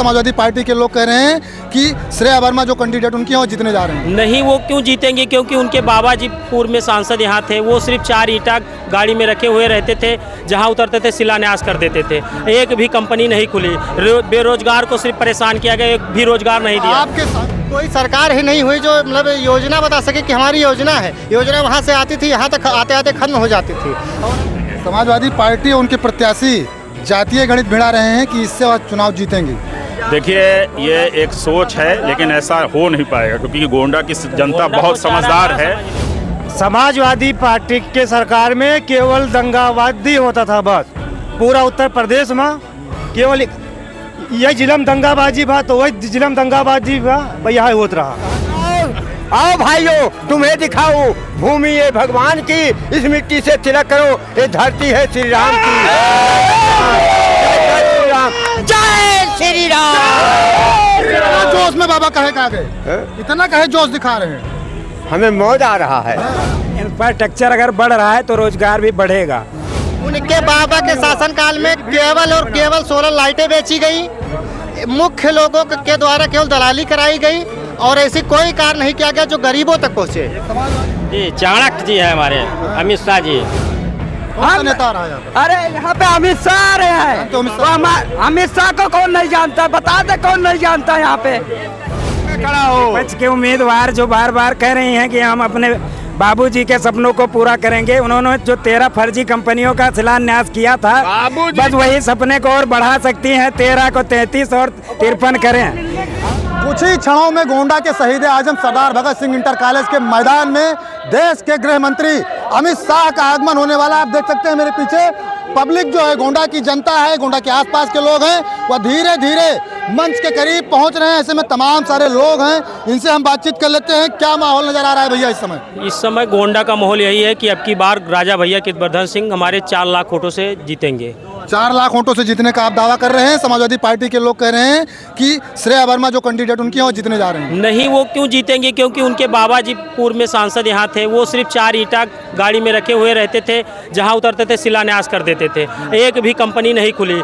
Samajwadi party के लोग कह रहे हैं कि श्रेया वर्मा जो कैंडिडेट उनकी हैं वो जीतने जा रहे हैं। नहीं, वो क्यों जीतेंगे? क्योंकि उनके बाबा जी पूर्व में सांसद यहाँ थे। वो सिर्फ 4 ईंटा गाड़ी में रखे हुए रहते थे, जहाँ उतरते थे शिलान्यास कर देते थे। एक भी कंपनी नहीं खुली, बेरोजगार को सिर्फ परेशान किया गया, एक भी रोजगार नहीं दिया। आपके साथ कोई सरकार ही नहीं हुई जो मतलब योजना बता सके कि हमारी योजना है। योजना वहाँ से आती थी, यहाँ तक आते आते खत्म हो जाती थी। समाजवादी पार्टी और उनके प्रत्याशी जातीय गणित भिड़ा रहे हैं कि इससे वह चुनाव जीतेंगे। देखिए, ये एक सोच है, लेकिन ऐसा हो नहीं पाएगा क्योंकि गोंडा की जनता बहुत समझदार है। समाजवादी पार्टी के सरकार में केवल दंगावादी होता था बस। पूरा उत्तर प्रदेश में केवल यही जिलम दंगाबाजी बा, तो वही जिलम दंगाबाजी बा भैया होत रहा। आओ भाइयों, तुम्हें दिखाओ भूमि ये भगवान की, इस मिट्टी से तिलक करो, ये धरती है श्री राम की। जय श्री राम। जोश में बाबा कहे कहा गए, इतना कहे जोश दिखा रहे हैं। हमें मौज आ रहा है। इंफ्रास्ट्रक्चर अगर बढ़ रहा है तो रोजगार भी बढ़ेगा। उनके बाबा के शासनकाल में केवल और केवल 16 लाइटें बेची गई, मुख्य लोगों के द्वारा केवल दलाली कराई गई और ऐसी कोई कार्य नहीं किया गया जो गरीबों तक पहुँचे। जी, चाणक्य जी है हमारे, अमित शाह जी। कौन सा नेता आ रहा है यहाँ पर? अरे यहाँ पे अमित शाह आ रहे हैं। तो अमित शाह को कौन नहीं जानता, बता दे कौन नहीं जानता। यहाँ पे खड़ा हो विपक्ष के उम्मीदवार जो बार बार कह रही हैं कि हम अपने बाबूजी के सपनों को पूरा करेंगे। उन्होंने जो 13 फर्जी कंपनियों का शिलान्यास किया था, बस वही सपने को और बढ़ा सकती हैं। 13 को 33 और 53 करें। कुछ ही क्षणों में गोंडा के शहीद आजम सरदार भगत सिंह इंटर कॉलेज के मैदान में देश के गृह मंत्री अमित शाह का आगमन होने वाला। आप देख सकते हैं मेरे पीछे पब्लिक जो है, गोंडा की जनता है, गोंडा के आसपास के लोग हैं, वह धीरे धीरे मंच के करीब पहुंच रहे हैं। ऐसे में तमाम सारे लोग हैं, इनसे हम बातचीत कर लेते हैं। क्या माहौल नजर आ रहा है भैया इस समय? इस समय गोंडा का माहौल यही है कि अब की बार राजा भैया कीर्तिवर्धन सिंह हमारे 4 लाख वोटों से जीतेंगे। 4 लाख वोटों से जीतने का आप दावा कर रहे हैं। समाजवादी पार्टी के लोग कह रहे हैं कि श्रेया वर्मा जो कैंडिडेट उनकी हैं वो जीतने जा रहे हैं। नहीं, वो क्यों जीतेंगे? क्योंकि उनके बाबा जी पूर्व में सांसद यहाँ थे। वो सिर्फ 4 ईंटा गाड़ी में रखे हुए रहते थे, जहाँ उतरते थे शिलान्यास कर देते थे। एक भी कंपनी नहीं खुली,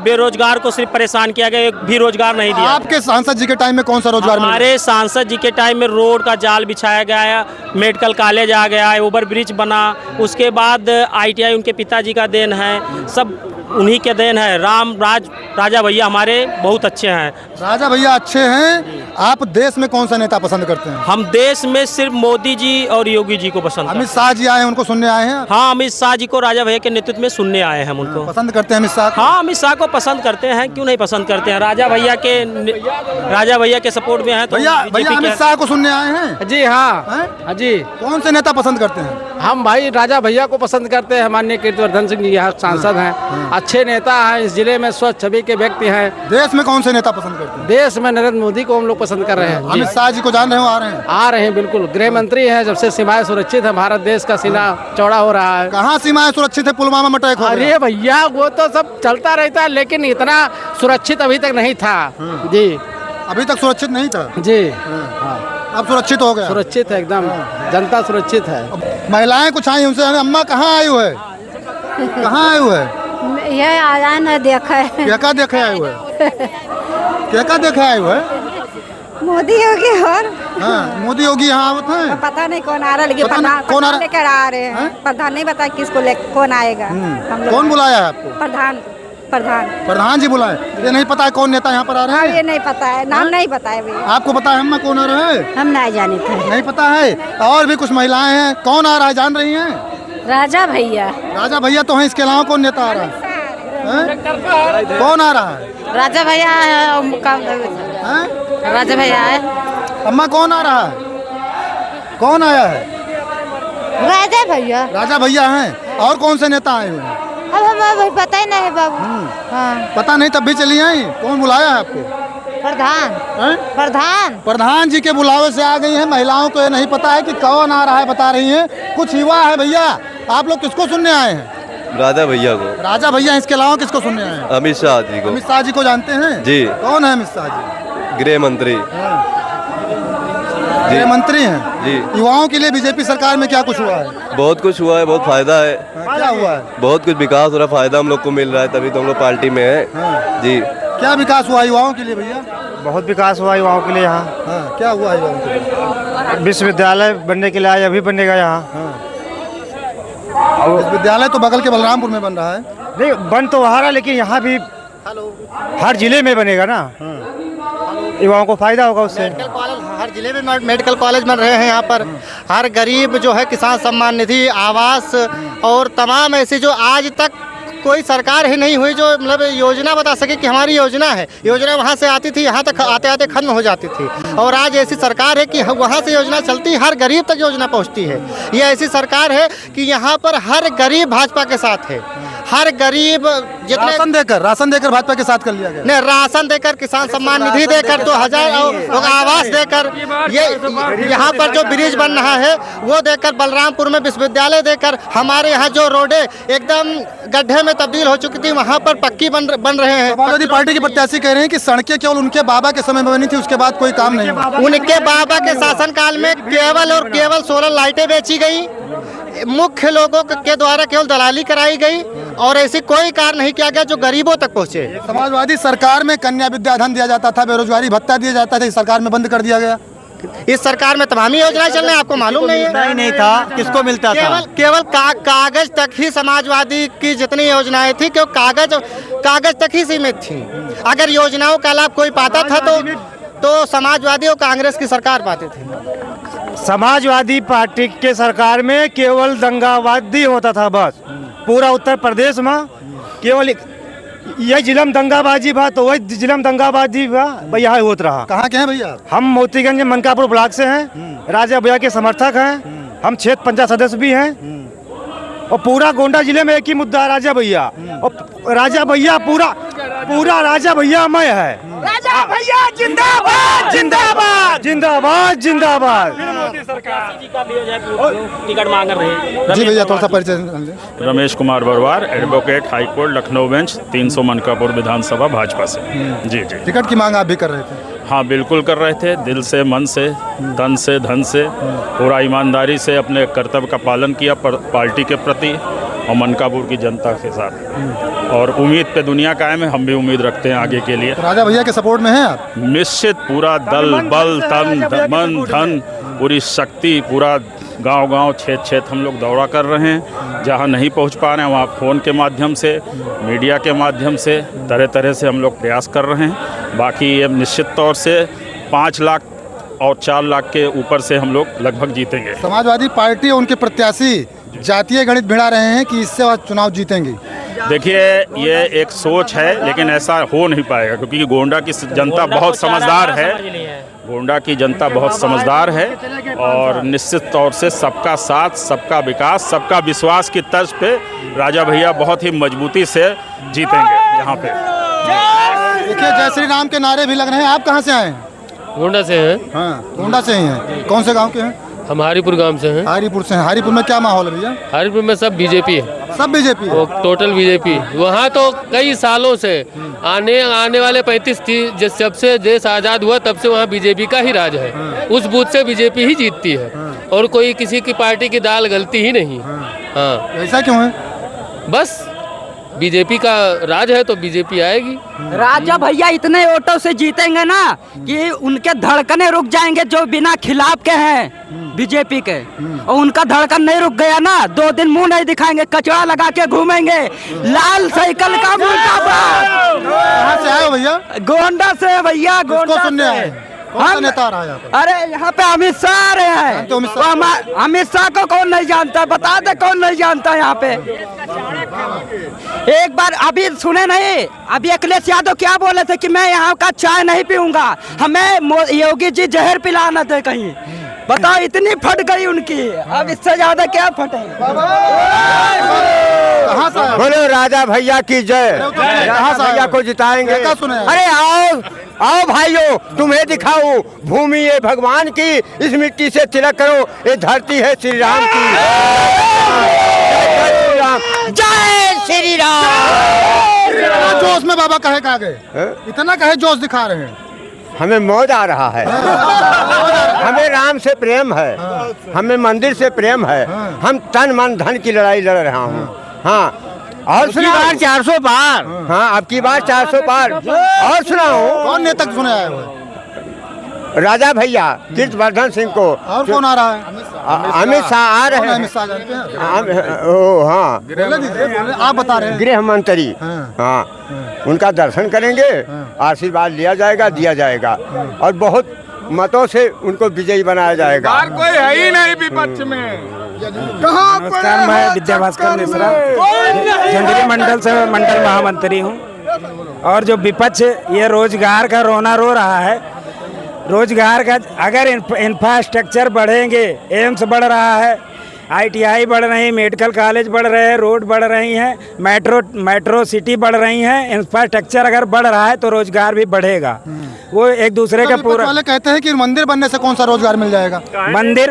बेरोजगार को सिर्फ परेशान किया गया, एक भी रोजगार नहीं दिया। आपके सांसद जी के टाइम में कौन सा रोजगार मिला? हमारे सांसद जी के टाइम में रोड का जाल बिछाया गया है, मेडिकल कॉलेज आ गया है, ओवर ब्रिज बना, उसके बाद ITI उनके पिताजी का देन है, सब उन्हीं के देन है। राजा भैया हमारे बहुत अच्छे हैं। राजा भैया अच्छे हैं। आप देश में कौन सा नेता पसंद करते हैं? हम देश में सिर्फ मोदी जी और योगी जी को पसंद। अमित शाह जी आए हैं, उनको सुनने आए हैं? हाँ, अमित शाह जी को राजा भैया के नेतृत्व में सुनने आए हैं हम उनको। पसंद करते हैं अमित शाह? हाँ, अमित शाह को पसंद करते हैं, क्यों नहीं पसंद करते हैं। राजा भैया के सपोर्ट में है तो भैया अमित शाह को सुनने आए हैं? जी हाँ जी। कौन से नेता पसंद करते हैं? हम भाई राजा भैया को पसंद करते हैं। माननीय कीर्तिवर्धन सिंह जी यहाँ सांसद हैं, अच्छे नेता हैं, इस जिले में स्वच्छ छवि के व्यक्ति हैं। देश में कौन से नेता पसंद करते हैं? देश में नरेंद्र मोदी को हम लोग पसंद कर रहे हैं। अमित शाह जी को जान रहे हो? आ रहे हैं? आ रहे हैं, बिल्कुल। गृह मंत्री हैं, जब से सीमाएं सुरक्षित है, भारत देश का सीना चौड़ा हो रहा है। कहाँ सीमाएं सुरक्षित है? पुलवामा में अटैक हो गया। अरे भैया, वो तो सब चलता रहता है, लेकिन इतना सुरक्षित अभी तक नहीं था जी। अभी तक सुरक्षित नहीं था जी। अब सुरक्षित हो गया। सुरक्षित है एकदम, जनता सुरक्षित है। महिलाएं कुछ आई उनसे, अम्मा कहाँ आई हुए? कहाँ आए हुए? ये आया न देखे। क्या देखे आए हुए? क्या देखे आए हुए? मोदी योगी और मोदी योगी यहाँ आवत हैं। पता नहीं कौन आ रहा, लेकिन कौन आ रहा? लेकर आ रहे हैं। प्रधान नहीं बता किसको कौन आएगा। हम लोग कौन बुलाया है आपको? प्रधान जी बुलाए। ये नहीं पता है कौन नेता यहाँ पर आ रहे हैं? ये नहीं पता है, नाम नहीं पता है भैया। आपको पता है अम्मा कौन आ रहा है? हम नहीं जाने थे। नहीं पता है। और भी कुछ महिलाएं हैं, कौन आ रहा है जान रही हैं? राजा भैया। राजा भैया तो हैं, इसके अलावा कौन नेता आ रहा है? कौन आ रहा है? राजा भैया राजा भैया है। अम्मा कौन आ रहा है? कौन आया है? राजा भैया। राजा भैया हैं। और कौन से नेता आए हुए हैं? अब हमें पता ही नहीं है बाबू। हाँ। पता नहीं तब भी चली आई। कौन बुलाया है आपको? प्रधान जी के बुलावे से आ गई हैं। महिलाओं को ये नहीं पता है कि कौन आ रहा है, बता रही हैं। कुछ युवा है भैया। आप लोग किसको सुनने आए हैं? राजा भैया को। राजा भैया, इसके अलावा किसको सुनने आए हैं? अमित शाह जी को। अमित शाह जी को जानते हैं जी? कौन है अमित शाह जी? गृह मंत्री। गृह मंत्री हैं जी। युवाओं के लिए बीजेपी सरकार में क्या कुछ हुआ है? बहुत कुछ हुआ है, बहुत फायदा है। क्या हुआ है? बहुत कुछ विकास हो रहा है, फायदा हम लोग को मिल रहा है, तभी तो हम लोग पार्टी में है जी। क्या विकास हुआ युवाओं के लिए भैया? बहुत विकास हुआ युवाओं के लिए यहाँ। हाँ, क्या हुआ युवाओं के लिए? विश्वविद्यालय बनने के लिए आज अभी बनेगा यहाँ। विद्यालय तो बगल के बलरामपुर में बन रहा है। नहीं, बन तो वहाँ रहा, लेकिन यहाँ भी हर जिले में बनेगा ना, युवाओं को फायदा होगा उससे। मेडिकल कॉलेज हर जिले में मेडिकल कॉलेज बन रहे हैं यहाँ पर। हर गरीब जो है किसान सम्मान निधि, आवास और तमाम ऐसे जो आज तक कोई सरकार ही नहीं हुई जो मतलब योजना बता सके कि हमारी योजना है। योजना वहाँ से आती थी, यहाँ तक आते आते खत्म हो जाती थी, और आज ऐसी सरकार है कि वहाँ से योजना चलती, हर गरीब तक योजना पहुँचती है। ये ऐसी सरकार है कि यहाँ पर हर गरीब भाजपा के साथ है। हर गरीब जितने राशन देकर भाजपा के साथ कर लिया गया। नहीं, राशन देकर, किसान सम्मान निधि देकर, 2000 और आवास देकर, ये यहाँ पर जो ब्रिज बन रहा है वो देकर, बलरामपुर में विश्वविद्यालय देकर, हमारे यहाँ जो रोडें एकदम गड्ढे में तब्दील हो चुकी थी वहाँ पर पक्की बन रहे हैं। समाजवादी पार्टी के प्रत्याशी कह रहे हैं कि सड़कें केवल उनके बाबा के समय में बनी थी, उसके बाद कोई काम नहीं हुआ। उनके बाबा के शासनकाल में केवल सोलर लाइटें बेची गई, मुख्य लोगों के द्वारा केवल दलाली कराई गई, और ऐसी कोई कार्य नहीं किया गया जो गरीबों तक पहुँचे। समाजवादी सरकार में कन्या विद्याधन दिया जाता था, बेरोजगारी भत्ता दिया जाता था, इस सरकार में बंद कर दिया गया। इस सरकार में तमाम योजनाएं चल रही हैं, आपको मालूम नहीं है? ही नहीं था, किसको मिलता था? केवल कागज तक ही समाजवादी की जितनी योजनाएं थी क्यों कागज तक ही सीमित थी। अगर योजनाओं का लाभ कोई पाता था तो समाजवादी और कांग्रेस की सरकार पाती थी। समाजवादी पार्टी के सरकार में केवल दंगावादी होता था बस। पूरा उत्तर प्रदेश में केवल ये जिलम दंगाबाजी बा, तो वही जिलम दंगाबाजी बा भैया होता रहा। कहाँ के हैं भैया? हम मोतीगंज मनकापुर ब्लॉक से हैं, राजा भैया के समर्थक हैं, हम क्षेत्र पंचायत सदस्य भी हैं, और पूरा गोंडा जिले में एक ही मुद्दा है, राजा भैया। और राजा भैया पूरा राजा भैया मय है। राजा भैया जिंदाबाद जिंदाबाद जिंदाबाद जिंदाबाद। टिकट मांग रहे हैं। जी भैया, थोड़ा सा परिचय। Ramesh Kumar Barwar, advocate high court Lucknow bench 300 Mankapur विधानसभा भाजपा से। जी जी। टिकट की मांग आप भी कर रहे थे? हाँ, बिल्कुल कर रहे थे। दिल से, मन से, तन से, धन से, पूरा ईमानदारी से अपने कर्तव्य का पालन किया पार्टी के प्रति और मनकापुर की जनता के साथ। और उम्मीद पे दुनिया कायम है, हम भी उम्मीद रखते हैं आगे के लिए। तो राजा भैया के सपोर्ट में हैं आप? निश्चित, पूरा दल बल, तन मन धन, पूरी शक्ति, पूरा गांव-गांव, क्षेत्र हम लोग दौरा कर रहे हैं। जहां नहीं पहुंच पा रहे हैं वहां फ़ोन के माध्यम से, मीडिया के माध्यम से, तरह तरह से हम लोग प्रयास कर रहे हैं। बाकी ये निश्चित तौर से 5 लाख और 4 लाख के ऊपर से हम लोग लगभग जीतेंगे। समाजवादी पार्टी और उनके प्रत्याशी जातीय गणित भिड़ा रहे हैं कि इससे वह चुनाव जीतेंगे। देखिए, ये एक सोच है, लेकिन ऐसा हो नहीं पाएगा क्योंकि गोंडा की जनता बहुत समझदार है। गोंडा की जनता बहुत समझदार है और निश्चित तौर से सबका साथ, सबका विकास, सबका विश्वास की तर्ज पे राजा भैया बहुत ही मजबूती से जीतेंगे यहाँ पे। देखिए, जय श्री राम के नारे भी लग रहे हैं। आप कहाँ से आए हैं? गोंडा से हैं। हाँ, गोंडा से ही हैं। कौन से गांव के हैं? हम हारीपुर गांव से हैं। हारीपुर से हैं। हारीपुर में क्या माहौल है भैया? हारीपुर में सब बीजेपी है। सब बीजेपी है? वो टोटल बीजेपी। वहाँ तो कई सालों से आने वाले 35 जब से देश आज़ाद हुआ तब से वहाँ बीजेपी का ही राज है। उस बूथ से बीजेपी ही जीतती है और कोई किसी की पार्टी की दाल गलती ही नहीं। हाँ, ऐसा क्यों है? बस बीजेपी का राज है तो बीजेपी आएगी। राजा भैया इतने वोटों से जीतेंगे ना कि उनके धड़कने रुक जाएंगे जो बिना खिलाफ के हैं बीजेपी के, और उनका धड़कन नहीं रुक गया ना 2 दिन मुंह नहीं दिखाएंगे, कचड़ा लगा के घूमेंगे लाल साइकिल का मुर्दाबाद। कहाँ से आए हो भैया? गोंडा से भैया, गोंडा सुनने आए? कौन सा नेता आ रहा है यहाँ पर? अरे यहाँ पे अमित शाह आ रहे हैं। तो अमित शाह को कौन नहीं जानता? बता दे कौन नहीं जानता यहाँ पे। एक बार अभी सुने नहीं, अभी अखिलेश यादव क्या बोले थे कि मैं यहाँ का चाय नहीं पीऊंगा, हमें योगी जी जहर पिलाना थे कहीं। बताओ, इतनी फट गई उनकी, अब इससे ज्यादा क्या फटेगी? बोलो राजा भैया की जय। राजा भैया को जिताएंगे। अरे आओ भाइयों, तुम्हें दिखाऊं भूमि ये भगवान की, इस मिट्टी से तिलक करो, ये धरती है श्री राम की। जय श्री राम। जोश में बाबा कहे कहाँ गए? इतना कहे जोश दिखा रहे हैं। हमें मौज आ रहा है। हमें राम से प्रेम है, हमें मंदिर से प्रेम है। हम तन मन धन की लड़ाई लड़ रहा हूँ। हाँ, और सुना बार 400 पार। हाँ, अब की बार 400 पार। और सुनाओ, कौन नेता सुना है वो? राजा भैया कीर्तिवर्धन सिंह को। और कौन आ रहा है? अमित शाह आ रहे हैं। अमित शाह जानते हैं? हाँ, बोले दीजिए, बोले, आप बता रहे हैं। गृह मंत्री। हाँ, उनका दर्शन करेंगे, आशीर्वाद लिया जाएगा, दिया जाएगा और बहुत मतों से उनको विजयी बनाया जाएगा। कोई है ही नहीं विपक्ष में। नमस्कार, मैं विद्या भास्कर मिश्रा जंगली मंडल से मंडल महामंत्री हूँ। और जो विपक्ष ये रोजगार का रोना रो रहा है, रोजगार का अगर इंफ्रास्ट्रक्चर बढ़ेंगे, एम्स बढ़ रहा है, ITI बढ़ रही है, मेडिकल कॉलेज बढ़ रहे हैं, रोड बढ़ रही हैं, मेट्रो सिटी बढ़ रही हैं, इंफ्रास्ट्रक्चर अगर बढ़ रहा है तो रोजगार भी बढ़ेगा। वो एक दूसरे का पूरा वाले कहते हैं कि मंदिर बनने से कौन सा रोजगार मिल जाएगा? मंदिर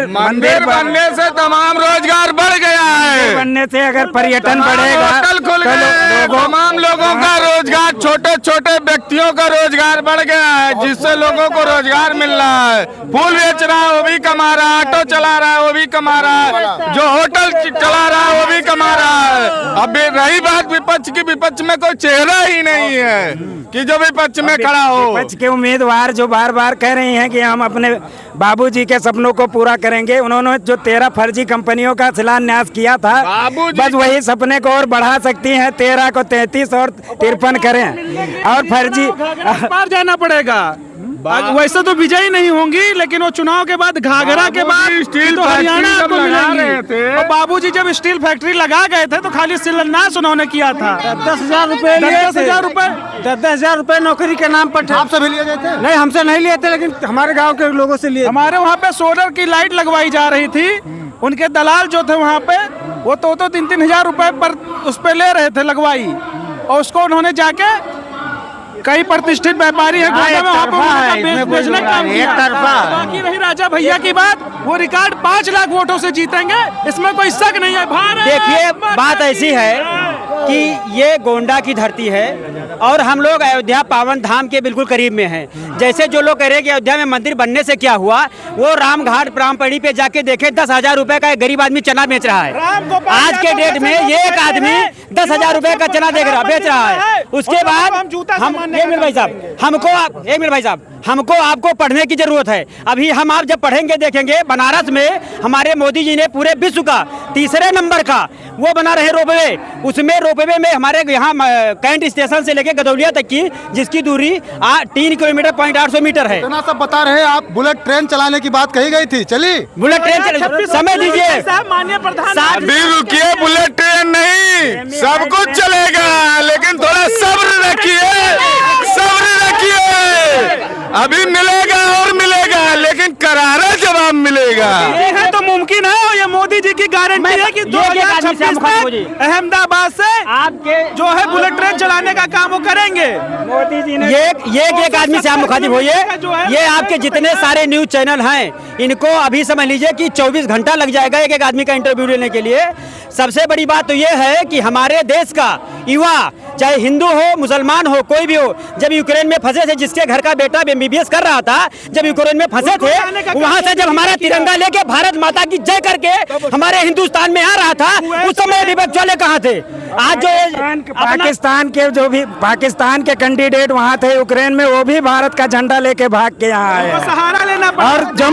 बनने से तमाम रोजगार बढ़ गया है। बनने से अगर पर्यटन बढ़ेगा होटल खुल गए, तमाम लोगों का रोजगार, छोटे छोटे व्यक्तियों का रोजगार बढ़ गया है, जिससे लोगों को रोजगार मिल रहा है। फूल बेच रहा है वो भी कमा रहा है, ऑटो चला रहा है वो भी कमा रहा है, जो होटल चला रहा है वो भी कमा रहा है। अब रही बात विपक्ष की, विपक्ष में कोई चेहरा ही नहीं है कि जो विपक्ष में खड़ा हो। विपक्ष के उम्मीदवार जो बार बार कह रही हैं कि हम अपने बाबूजी के सपनों को पूरा करेंगे, उन्होंने जो 13 फर्जी कंपनियों का शिलान्यास किया था, बस वही सपने को और बढ़ा सकती हैं। 13 को 33 और 53 करें और फर्जी पार जाना पड़ेगा। वैसे तो विजयी नहीं होंगी, लेकिन वो चुनाव के बाद घाघरा के बाद स्टील तो हरियाणा आपको मिलेंगी। और बाबूजी जब स्टील फैक्ट्री लगा गए थे तो खाली शिलान्यास उन्होंने किया था। 10,000 रुपए 10,000 रुपए नौकरी के नाम पर आपसे भी लिए गए थे? नहीं, हमसे नहीं लिए थे, लेकिन हमारे गांव के लोगों से लिए। हमारे वहाँ पे सोलर की लाइट लगवाई जा रही थी, उनके दलाल जो थे वहाँ पे वो तो 3-3 हजार रुपए पर उस पे ले रहे थे लगवाई, और उसको उन्होंने जाके कई प्रतिष्ठित व्यापारी है बेचने का काम किया। बाकी रही राजा भैया की बात, वो रिकॉर्ड 5 लाख वोटों से जीतेंगे, इसमें कोई शक नहीं है। देखिए, बात ऐसी है कि ये गोंडा की धरती है और हम लोग अयोध्या पावन धाम के बिल्कुल करीब में हैं। जैसे जो लोग कह रहे हैं कि अयोध्या में मंदिर बनने से क्या हुआ, वो राम घाट रामपड़ी पे जाके देखे, 10,000 रुपए का एक गरीब आदमी चना बेच रहा है। आज के डेट में ये एक आदमी 10,000 रुपए का चना बेच रहा है। उसके बाद एक मिनट भाई साहब, हमको आपको पढ़ने की जरूरत है। अभी हम आप जब पढ़ेंगे देखेंगे, बनारस में हमारे मोदी जी ने पूरे विश्व का 3रे नंबर का वो बना रहे रोपवे। उसमें रोपवे में हमारे यहाँ कैंट स्टेशन से लेके गदौलिया तक की जिसकी दूरी 3 किलोमीटर 800 मीटर है। इतना सब बता रहे हैं आप। बुलेट ट्रेन चलाने की बात कही गई थी, चली बुलेट ट्रेन? समय दीजिए, माननीय प्रधान। रुकिए, बुलेट ट्रेन नहीं, सब कुछ चलेगा, लेकिन थोड़ा सब्र रखिए। अभी मिलेगा और मिलेगा, लेकिन करारा जवाब मिलेगा। ये है तो मुमकिन है, ये मोदी जी की गारंटी है कि 2026 में अहमदाबाद से आपके जो है बुलेट ट्रेन चलाने का काम वो करेंगे। मोदी जी ने एक आदमी से आप मुखातिब होइए। ये आपके जितने सारे न्यूज चैनल हैं, इनको अभी समझ लीजिए कि 24 घंटा लग जाएगा एक आदमी का इंटरव्यू लेने के लिए। सबसे बड़ी बात तो ये है कि हमारे देश का युवा, चाहे हिंदू हो मुसलमान हो कोई भी हो, जब यूक्रेन में फंसे थे, जिसके घर का बेटा MBBS कर रहा था, जब यूक्रेन में फंसे थे, वहाँ से जब हमारा तिरंगा लेके भारत माता की जय करके हमारे हिंदुस्तान में आ रहा था, उस समय विपक्ष वाले कहाँ थे? आज जो पाकिस्तान के कैंडिडेट वहाँ थे यूक्रेन में, वो भी भारत का झंडा लेके भाग के यहाँ आए। सहारा लेना पड़ा। और जो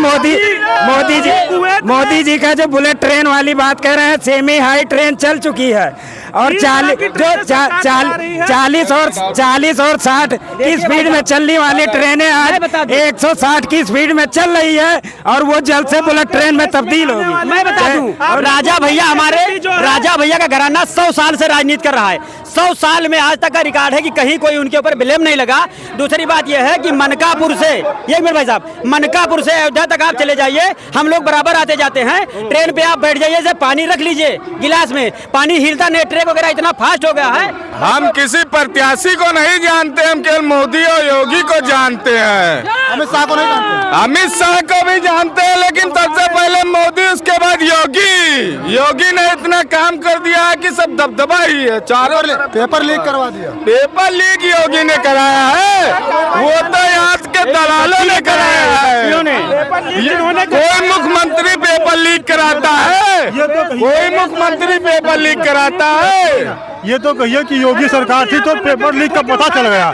मोदी जी का जो बुलेट ट्रेन वाली बात कह रहे हैं, सेमी हाई ट्रेन चल चुकी है और 40 और 60 की स्पीड में चलने वाली ट्रेनें आज 160 की स्पीड में चल रही है, और वो जल्द से बुलेट ट्रेन में तब्दील होगी। मैं बता दूं, राजा भैया का घराना 100 साल से राजनीति कर रहा है। 100 साल में आज तक का रिकॉर्ड है कि कहीं कोई उनके ऊपर ब्लेम नहीं लगा। दूसरी बात यह है कि मनकापुर से, ये मेरे भाई साहब, मनकापुर से अयोध्या तक आप चले जाइए, हम लोग बराबर आते जाते हैं। ट्रेन पे आप बैठ जाइए, जब पानी रख लीजिए गिलास में, पानी हिलता नहीं, ट्रेन वगैरह इतना फास्ट हो गया है। हम किसी प्रत्याशी को नहीं जानते, हम केवल मोदी और योगी को जानते हैं। अमित शाह को नहीं जानते? अमित शाह को भी जानते हैं, लेकिन सबसे पहले मोदी, उसके बाद योगी ने इतना काम कर दिया है कि सब दबदबा ही है। चारों पेपर लीक करवा दिया। पेपर लीक योगी ने कराया है, वो तो यहाँ के दलालों ने कराया है। कोई मुख्यमंत्री पेपर लीक कराता है? ये तो कोई मुख्यमंत्री पेपर लीक कराता है? ये तो कहिए कि योगी सरकार थी तो पेपर लीक का पता चल गया।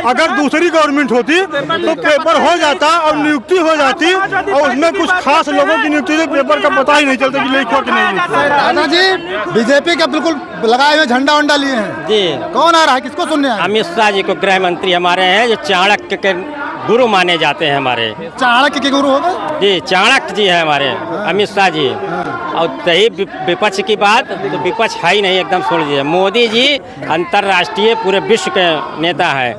अगर दूसरी गवर्नमेंट होती तो पेपर हो जाता और नियुक्ति हो जाती और उसमें कुछ खास लोगों की नियुक्ति से पेपर का पता ही नहीं चलता कि लीक हुआ कि नहीं लीक। दादा जी बीजेपी का बिल्कुल लगाए हुए झंडा वंडा लिए हैं जी। कौन आ रहा है, किसको सुनने आए? अमित शाह जी को गृह मंत्री हमारे हैं, जो चाणक्य के गुरु माने जाते हैं हमारे। चाणक्य के गुरु हो गए जी, चाणक्य जी है हमारे अमित शाह जी। और रही विपक्ष की बात, तो विपक्ष है ही नहीं, एकदम छोड़ दीजिए। मोदी जी अंतर्राष्ट्रीय पूरे विश्व के नेता है,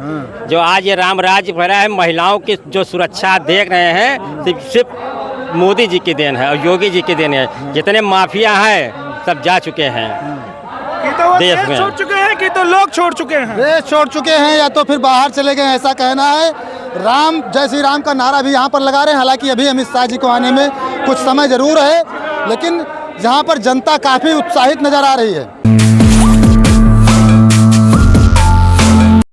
जो आज ये राम राज्य भरा है, महिलाओं की जो सुरक्षा देख रहे हैं सिर्फ मोदी जी की देन है और योगी जी की देन है। जितने माफिया हैं सब जा चुके हैं देश में। छोड़ चुके हैं कि तो लोग छोड़ चुके हैं? देश छोड़ चुके हैं या तो फिर बाहर चले गए, ऐसा कहना है। राम जय श्री राम का नारा भी यहाँ पर लगा रहे हैं। हालांकि अभी अमित शाह जी को आने में कुछ समय जरूर है, लेकिन यहाँ पर जनता काफ़ी उत्साहित नजर आ रही है।